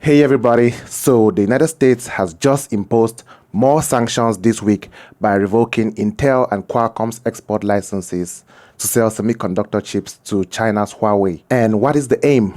Hey everybody, so the United States has just imposed more sanctions this week by revoking Intel and Qualcomm's export licenses to sell semiconductor chips to China's Huawei. And what is the aim?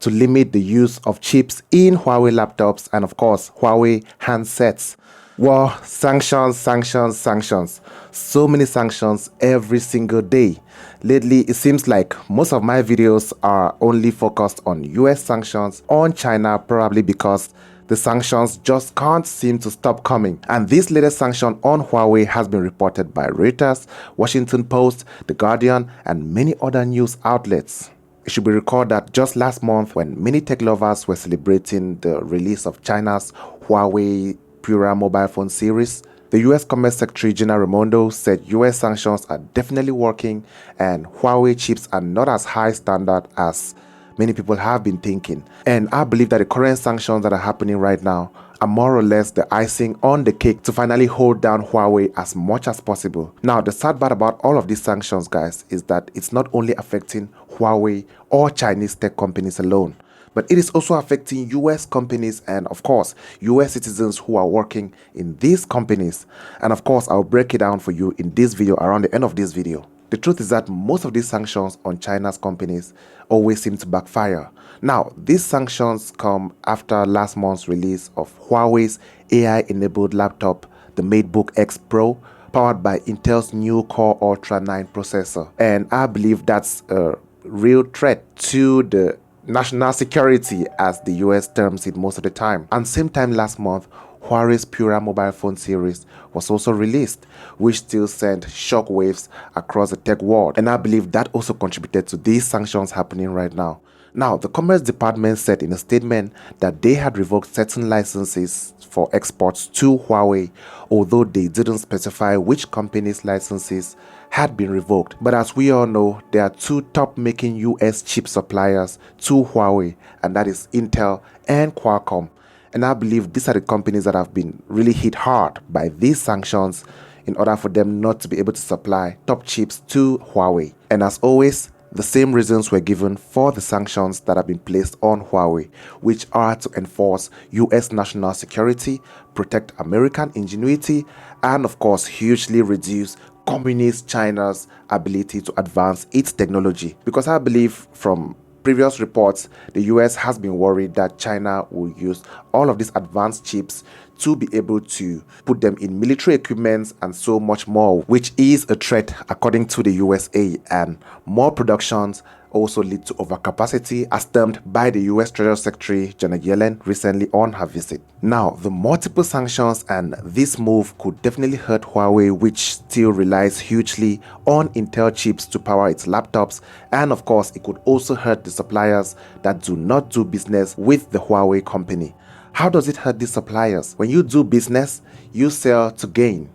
To limit the use of chips in Huawei laptops and of course Huawei handsets. Well, sanctions, sanctions, sanctions. So many sanctions every single day. Lately, it seems like most of my videos are only focused on US sanctions on China, probably because the sanctions just can't seem to stop coming. And this latest sanction on Huawei has been reported by Reuters, Washington Post, The Guardian, and many other news outlets. It should be recalled that just last month, when many tech lovers were celebrating the release of China's Huawei Pura mobile phone series, the US Commerce Secretary Gina Raimondo said US sanctions are definitely working and Huawei chips are not as high standard as many people have been thinking. And I believe that the current sanctions that are happening right now are more or less the icing on the cake to finally hold down Huawei as much as possible. Now, the sad part about all of these sanctions, guys, is that it's not only affecting Huawei or Chinese tech companies alone, but it is also affecting US companies and of course US citizens who are working in these companies. And of course I'll break it down for you in this video around the end of this video. The truth is that most of these sanctions on China's companies always seem to backfire. Now, these sanctions come after last month's release of Huawei's AI-enabled laptop, the MateBook X Pro, powered by Intel's new Core Ultra 9 processor. And I believe that's a real threat to the national security, as the US terms it most of the time. And same time last month, Huawei's Pura mobile phone series was also released, which still sent shockwaves across the tech world. And I believe that also contributed to these sanctions happening right now. Now, the Commerce Department said in a statement that they had revoked certain licenses for exports to Huawei, although they didn't specify which company's licenses had been revoked. But as we all know, there are two top making US chip suppliers to Huawei, and that is Intel and Qualcomm. And I believe these are the companies that have been really hit hard by these sanctions in order for them not to be able to supply top chips to Huawei. And as always, the same reasons were given for the sanctions that have been placed on Huawei, which are to enforce US national security, protect American ingenuity, and of course hugely reduce Communist China's ability to advance its technology. Because I believe from previous reports, the US has been worried that China will use all of these advanced chips to be able to put them in military equipments and so much more, which is a threat according to the USA. And more productions also lead to overcapacity, as termed by the US Treasury Secretary Janet Yellen recently on her visit. Now, the multiple sanctions and this move could definitely hurt Huawei, which still relies hugely on Intel chips to power its laptops, and of course it could also hurt the suppliers that do not do business with the Huawei company. How does it hurt these suppliers? When you do business, you sell to gain.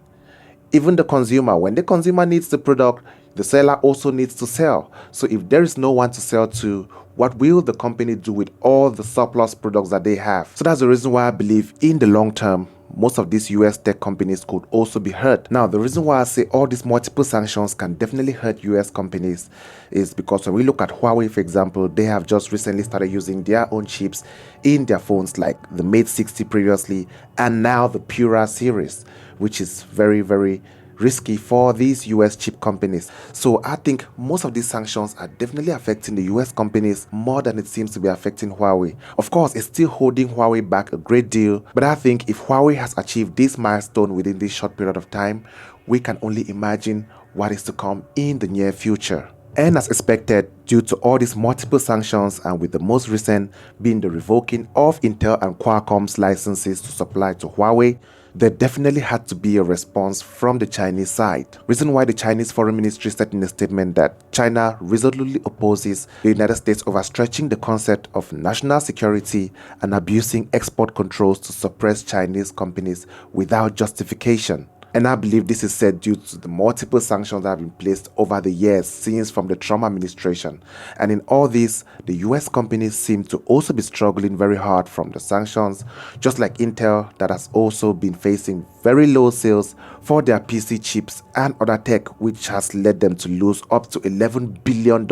Even the consumer, when the consumer needs the product, the seller also needs to sell. So if there is no one to sell to, what will the company do with all the surplus products that they have? So that's the reason why I believe in the long term, most of these US tech companies could also be hurt. Now, the reason why I say all these multiple sanctions can definitely hurt US companies is because when we look at Huawei, for example, they have just recently started using their own chips in their phones, like the Mate 60 previously, and now the Pura series, which is very, very risky for these US chip companies. So I think most of these sanctions are definitely affecting the US companies more than it seems to be affecting Huawei. Of course, it's still holding Huawei back a great deal, but I think if Huawei has achieved this milestone within this short period of time, we can only imagine what is to come in the near future. And as expected, due to all these multiple sanctions and with the most recent being the revoking of Intel and Qualcomm's licenses to supply to Huawei, there definitely had to be a response from the Chinese side. Reason why the Chinese Foreign Ministry said in a statement that China resolutely opposes the United States overstretching the concept of national security and abusing export controls to suppress Chinese companies without justification. And I believe this is said due to the multiple sanctions that have been placed over the years since from the Trump administration. And in all this, the US companies seem to also be struggling very hard from the sanctions, just like Intel, that has also been facing very low sales for their PC chips and other tech, which has led them to lose up to $11 billion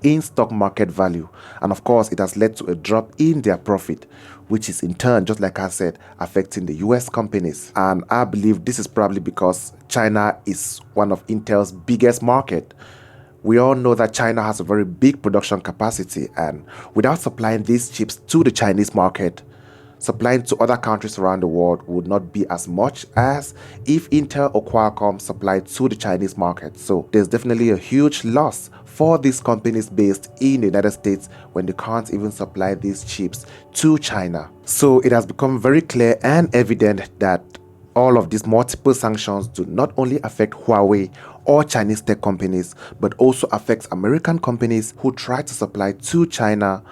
in stock market value. And of course, it has led to a drop in their profit, which is in turn, just like I said, affecting the US companies. And I believe this is probably because China is one of Intel's biggest market. We all know that China has a very big production capacity, and without supplying these chips to the Chinese market, supplying to other countries around the world would not be as much as if Intel or Qualcomm supplied to the Chinese market. So there's definitely a huge loss for these companies based in the United States when they can't even supply these chips to China. So it has become very clear and evident that all of these multiple sanctions do not only affect Huawei or Chinese tech companies, but also affects American companies who try to supply to China,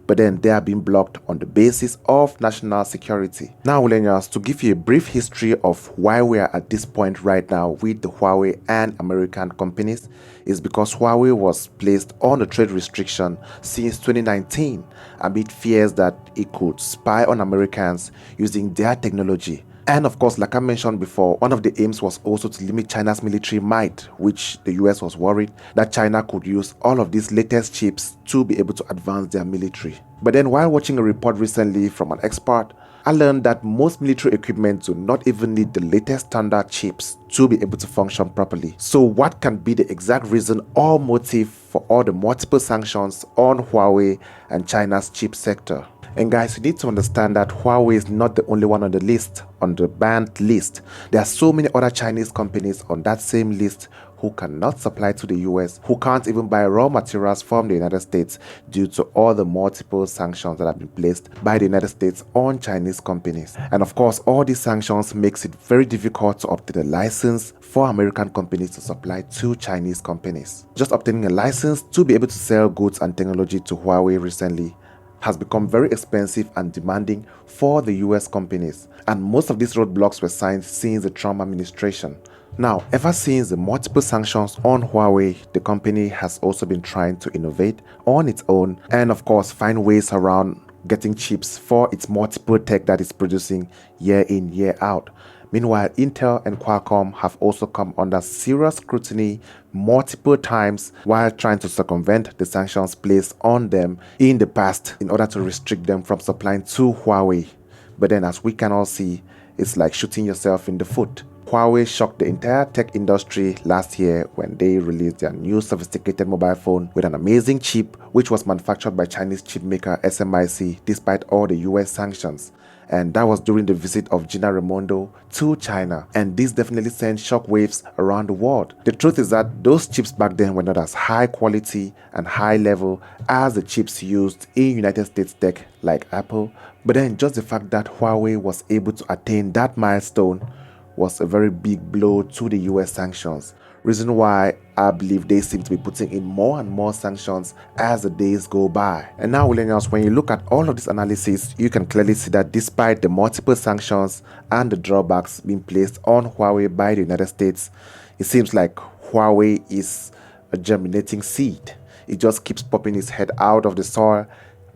but then they are being blocked on the basis of national security. Now, Willene, to give you a brief history of why we are at this point right now with the Huawei and American companies, is because Huawei was placed on a trade restriction since 2019 amid fears that it could spy on Americans using their technology. And of course, like I mentioned before, one of the aims was also to limit China's military might, which the US was worried that China could use all of these latest chips to be able to advance their military. But then while watching a report recently from an expert, I learned that most military equipment do not even need the latest standard chips to be able to function properly. So what can be the exact reason or motive for all the multiple sanctions on Huawei and China's chip sector? And guys, you need to understand that Huawei is not the only one on the list, on the banned list. There are so many other Chinese companies on that same list who cannot supply to the US, who can't even buy raw materials from the United States due to all the multiple sanctions that have been placed by the United States on Chinese companies. And of course, all these sanctions makes it very difficult to obtain a license for American companies to supply to Chinese companies. Just obtaining a license to be able to sell goods and technology to Huawei recently has become very expensive and demanding for the US companies, and most of these roadblocks were signed since the Trump administration. Now, ever since the multiple sanctions on Huawei, the company has also been trying to innovate on its own and of course find ways around getting chips for its multiple tech that it's producing year in, year out. Meanwhile, Intel and Qualcomm have also come under serious scrutiny multiple times while trying to circumvent the sanctions placed on them in the past in order to restrict them from supplying to Huawei. But then, as we can all see, it's like shooting yourself in the foot. Huawei shocked the entire tech industry last year when they released their new sophisticated mobile phone with an amazing chip which was manufactured by Chinese chip maker SMIC despite all the US sanctions. And that was during the visit of Gina Raimondo to China, and this definitely sent shockwaves around the world. The truth is that those chips back then were not as high quality and high level as the chips used in United States tech like Apple, but then just the fact that Huawei was able to attain that milestone was a very big blow to the US sanctions. Reason why I believe they seem to be putting in more and more sanctions as the days go by. And now, Willene, when you look at all of this analysis, you can clearly see that despite the multiple sanctions and the drawbacks being placed on Huawei by the United States, it seems like Huawei is a germinating seed. It just keeps popping its head out of the soil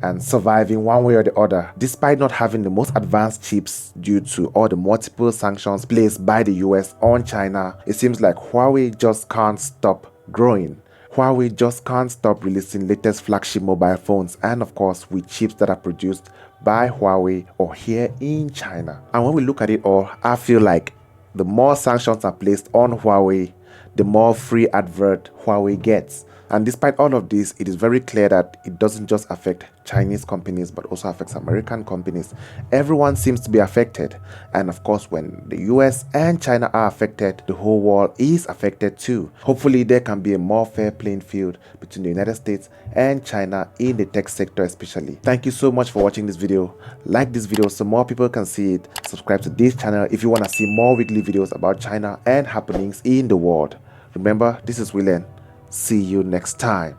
and surviving one way or the other, despite not having the most advanced chips due to all the multiple sanctions placed by the US on China. It seems like Huawei just can't stop growing. Huawei just can't stop releasing latest flagship mobile phones, and of course with chips that are produced by Huawei or here in China. And when we look at it all, I feel like the more sanctions are placed on Huawei, the more free advert Huawei gets. And despite all of this, it is very clear that it doesn't just affect Chinese companies, but also affects American companies. Everyone seems to be affected. And of course, when the US and China are affected, the whole world is affected too. Hopefully, there can be a more fair playing field between the United States and China in the tech sector especially. Thank you so much for watching this video. Like this video so more people can see it. Subscribe to this channel if you want to see more weekly videos about China and happenings in the world. Remember, this is Willene. See you next time.